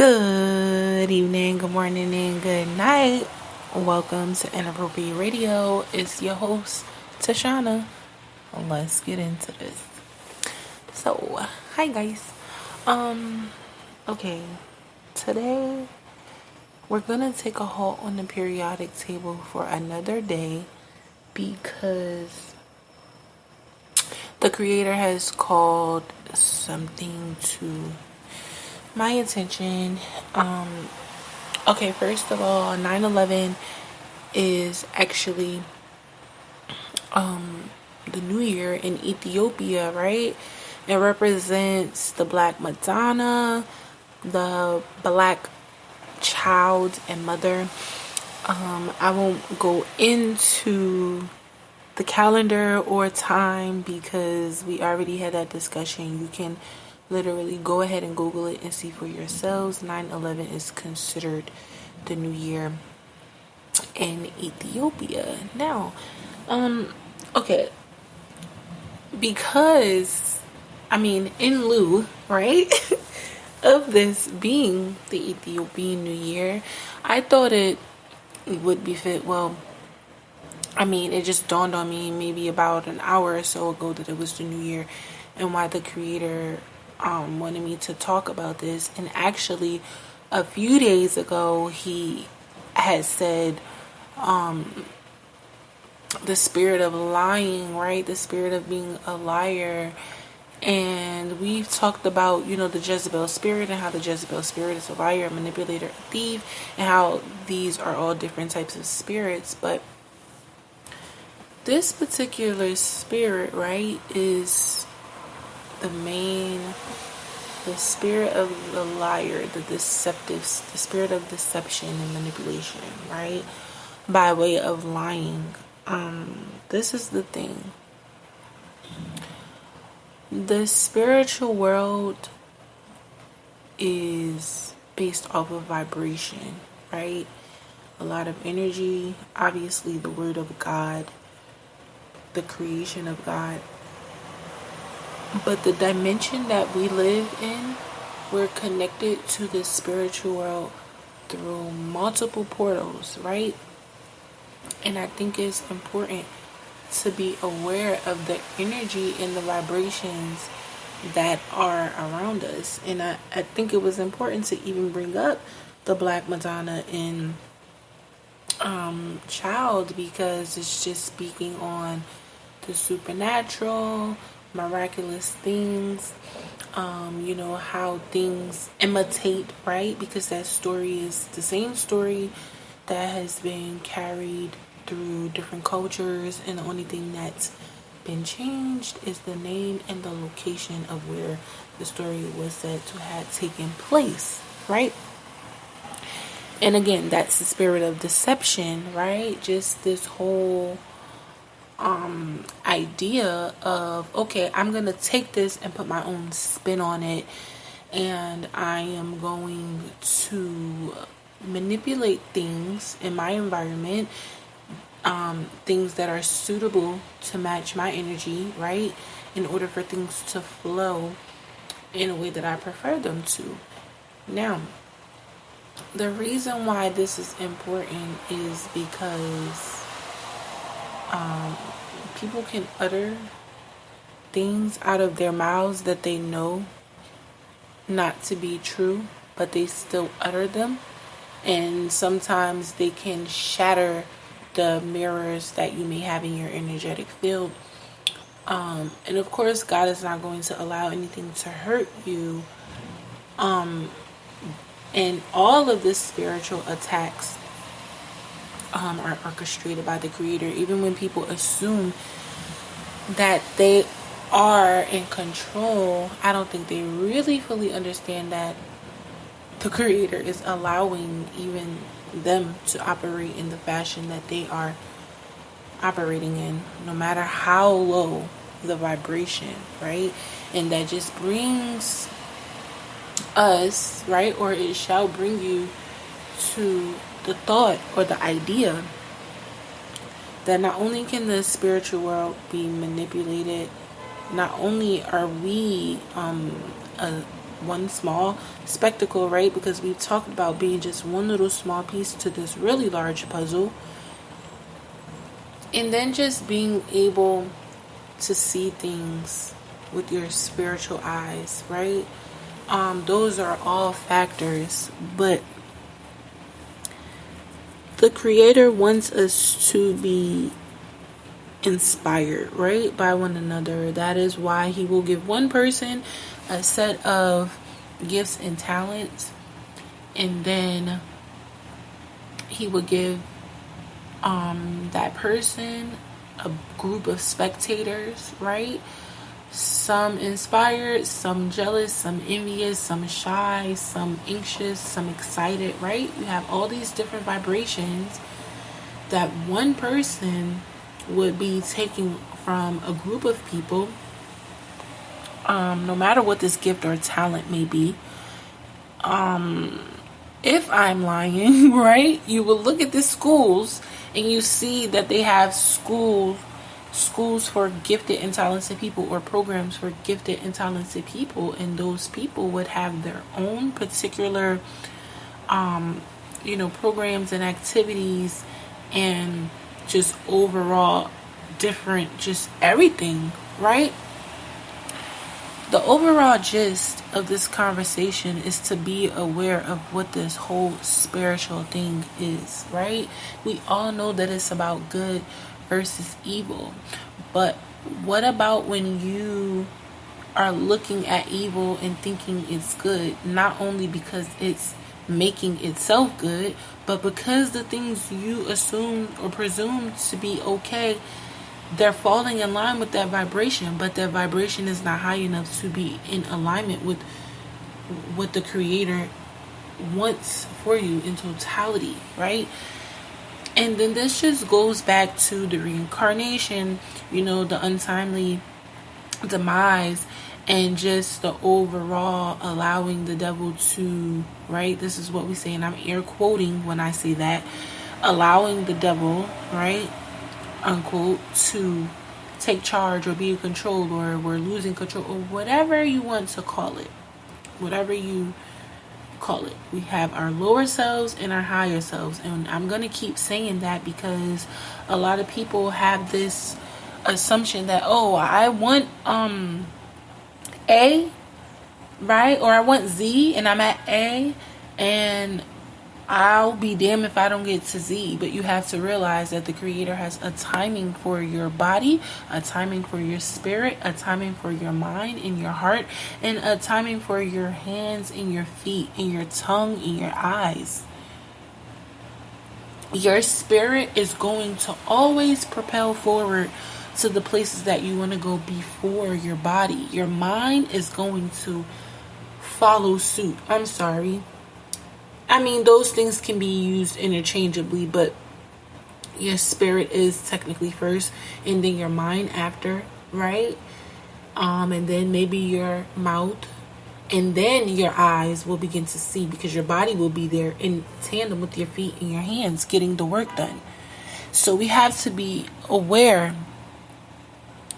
Good evening, good morning, and good night. Welcome to Inappropriate Radio. It's your host, Tashana. Let's get into this. So, hi guys. Okay. Today we're gonna take a halt on the periodic table for another day because the creator has called something to my attention. Okay, first of all, 9/11 is actually the new year in Ethiopia, right? It represents the Black Madonna, the Black child and mother. I won't go into the calendar or time because we already had that discussion. You can literally go ahead and Google it and see for yourselves. 9/11 is considered the new year in Ethiopia. Now, okay, because, in lieu, right, of this being the Ethiopian New Year, I thought it would be fit, it just dawned on me maybe about an hour or so ago that it was the new year and why the creator wanted me to talk about this. And actually, a few days ago, he had said the spirit of lying, right? The spirit of being a liar. And we've talked about, the Jezebel spirit and how the Jezebel spirit is a liar, a manipulator, a thief, and how these are all different types of spirits. But this particular spirit, right, is the spirit of the liar, the spirit of deception and manipulation, right? By way of lying. This is the thing. The spiritual world is based off of vibration, right? A lot of energy, obviously the word of God, the creation of God. But the dimension that we live in, we're connected to the spiritual world through multiple portals, right? And I think it's important to be aware of the energy and the vibrations that are around us. And I think it was important to even bring up the Black Madonna in child, because it's just speaking on the supernatural, miraculous things, how things imitate, right? Because that story is the same story that has been carried through different cultures, and the only thing that's been changed is the name and the location of where the story was said to have taken place, right? And again, that's the spirit of deception, right? Just this whole idea of, okay, I'm going to take this and put my own spin on it, and I am going to manipulate things in my environment, things that are suitable to match my energy, right? In order for things to flow in a way that I prefer them to. Now, the reason why this is important is because people can utter things out of their mouths that they know not to be true, but they still utter them. And sometimes they can shatter the mirrors that you may have in your energetic field. And of course, God is not going to allow anything to hurt you. And all of the spiritual attacks are orchestrated by the creator. Even when people assume that they are in control, I don't think they really fully understand that the creator is allowing even them to operate in the fashion that they are operating in, no matter how low the vibration, right? And that just brings us, right, or it shall bring you to the thought or the idea that not only can the spiritual world be manipulated, not only are we one small spectacle, right? Because we've talked about being just one little small piece to this really large puzzle. And then just being able to see things with your spiritual eyes, right? Those are all factors, but the Creator wants us to be inspired, right, by one another. That is why He will give one person a set of gifts and talents, and then He will give that person a group of spectators, right? Some inspired, some jealous, some envious, some shy, some anxious, some excited, right? You have all these different vibrations that one person would be taking from a group of people, no matter what this gift or talent may be. If I'm lying, right, you will look at the schools and you see that they have schools for gifted and talented people, or programs for gifted and talented people, and those people would have their own particular programs and activities, and just overall different, just everything, right? The overall gist of this conversation is to be aware of what this whole spiritual thing is, right? We all know that it's about good versus evil, but what about when you are looking at evil and thinking it's good, not only because it's making itself good, but because the things you assume or presume to be okay, they're falling in line with that vibration, but that vibration is not high enough to be in alignment with what the Creator wants for you in totality, right? And then this just goes back to the reincarnation, the untimely demise, and just the overall allowing the devil to, right? This is what we say, and I'm air quoting when I say that, allowing the devil, right, unquote, to take charge or be in control, or we're losing control, or whatever you want to call it. Whatever you call it. We have our lower selves and our higher selves. And I'm going to keep saying that because a lot of people have this assumption that, oh, I want A, right? Or I want Z and I'm at A, and I'll be damned if I don't get to Z. But you have to realize that the Creator has a timing for your body, a timing for your spirit, a timing for your mind and your heart, and a timing for your hands and your feet and your tongue and your eyes. Your spirit is going to always propel forward to the places that you want to go before your body. Your mind is going to follow suit. I'm sorry. I mean, those things can be used interchangeably, but your spirit is technically first, and then your mind after, right? And then maybe your mouth, and then your eyes will begin to see, because your body will be there in tandem with your feet and your hands getting the work done. So we have to be aware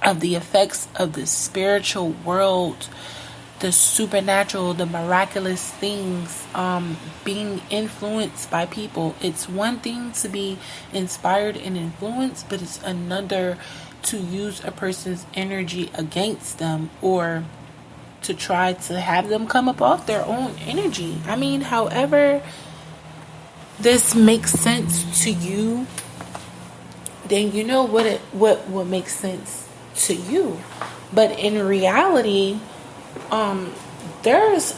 of the effects of the spiritual world, the supernatural, the miraculous things, being influenced by people. It's one thing to be inspired and influenced, but it's another to use a person's energy against them, or to try to have them come up off their own energy. I mean, however this makes sense to you, then you know what makes sense to you. But in reality, there's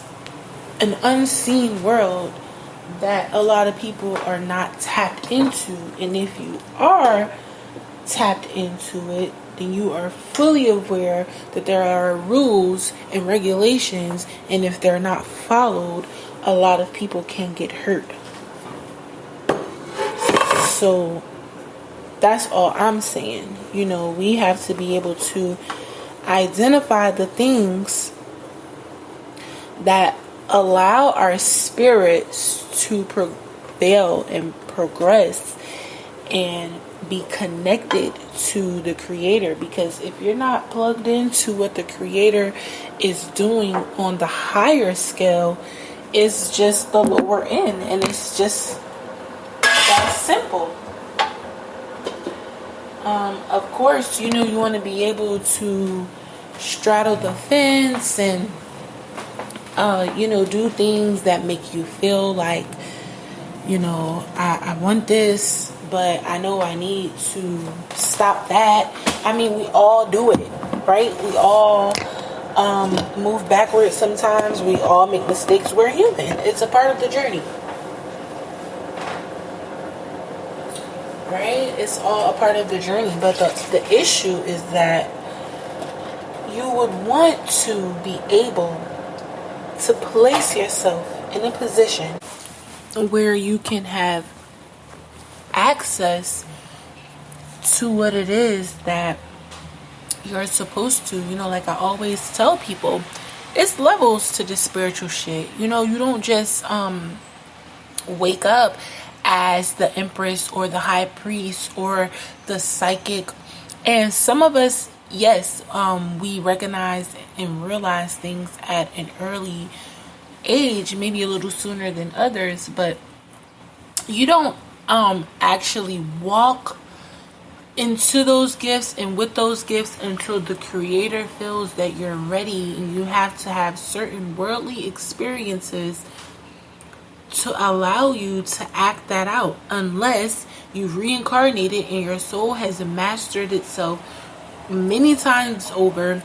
an unseen world that a lot of people are not tapped into, and if you are tapped into it, then you are fully aware that there are rules and regulations, and if they're not followed, a lot of people can get hurt. So that's all I'm saying. We have to be able to identify the things that allow our spirits to prevail and progress, and be connected to the creator, because if you're not plugged into what the creator is doing on the higher scale, it's just the lower end, and it's just that simple. Of course, you want to be able to straddle the fence and do things that make you feel like, I want this, but I know I need to stop that. I mean, we all do it, right? We all move backwards sometimes. We all make mistakes. We're human. It's a part of the journey. Right? It's all a part of the journey. But the issue is that you would want to be able to place yourself in a position where you can have access to what it is that you're supposed to. Like I always tell people, it's levels to this spiritual shit. You don't just wake up as the empress or the high priest or the psychic. And some of us, yes, we recognize and realize things at an early age, maybe a little sooner than others, but you don't actually walk into those gifts and with those gifts until the creator feels that you're ready. And you have to have certain worldly experiences to allow you to act that out, unless you've reincarnated and your soul has mastered itself many times over,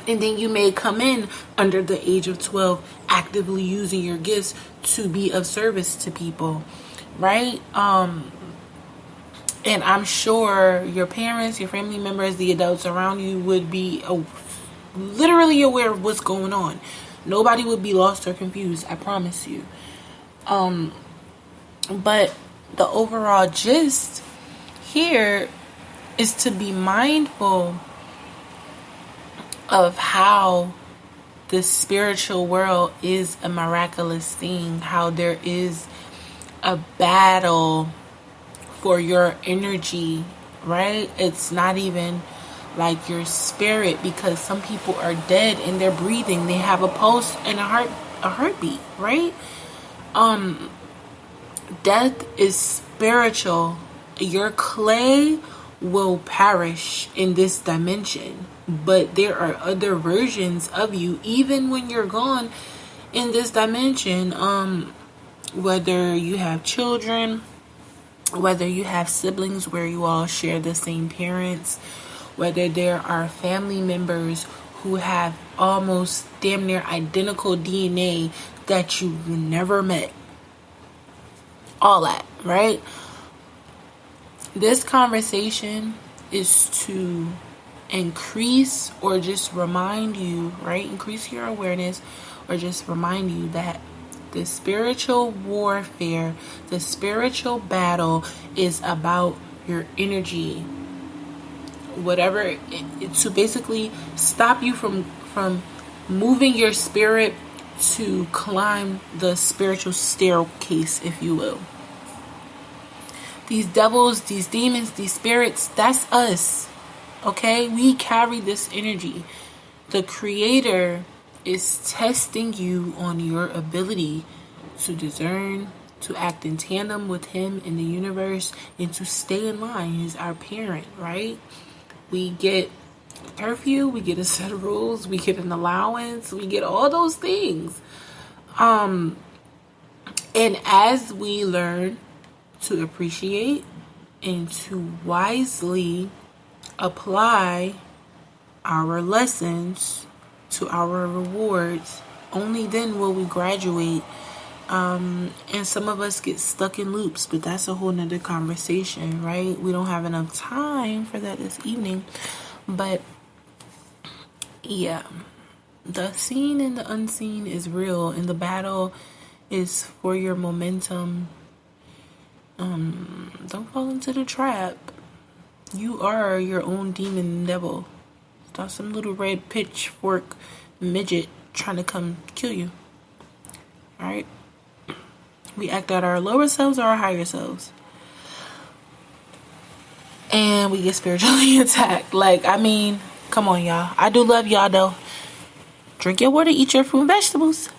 and then you may come in under the age of 12 actively using your gifts to be of service to people, right? And I'm sure your parents, your family members, the adults around you would be literally aware of what's going on. Nobody would be lost or confused, I promise you. But the overall gist here is to be mindful of how the spiritual world is a miraculous thing, how there is a battle for your energy, right? It's not even like your spirit, because some people are dead and they're breathing. They have a pulse and a heartbeat, right? Death is spiritual. Your clay will perish in this dimension, but there are other versions of you even when you're gone in this dimension. Whether you have children, whether you have siblings where you all share the same parents, whether there are family members who have almost damn near identical DNA that you've never met, all that, right? This conversation is to increase or just remind you, right? Increase your awareness or just remind you that the spiritual warfare, the spiritual battle is about your energy. Whatever, to basically stop you from moving your spirit to climb the spiritual staircase, if you will. These devils, these demons, these spirits, that's us. Okay? We carry this energy. The creator is testing you on your ability to discern, to act in tandem with him in the universe, and to stay in line. He's our parent, right? We get curfew, we get a set of rules, we get an allowance, we get all those things. And as we learn to appreciate and to wisely apply our lessons to our rewards, only then will we graduate. And some of us get stuck in loops, but that's a whole nother conversation, right? We don't have enough time for that this evening. But yeah, the seen and the unseen is real, and the battle is for your momentum. Don't fall into the trap. You are your own demon devil. It's not some little red pitchfork midget trying to come kill you. Alright? We act out our lower selves or our higher selves. and we get spiritually attacked. Like, I mean, come on, y'all. I do love y'all, though. Drink your water, eat your fruit and vegetables.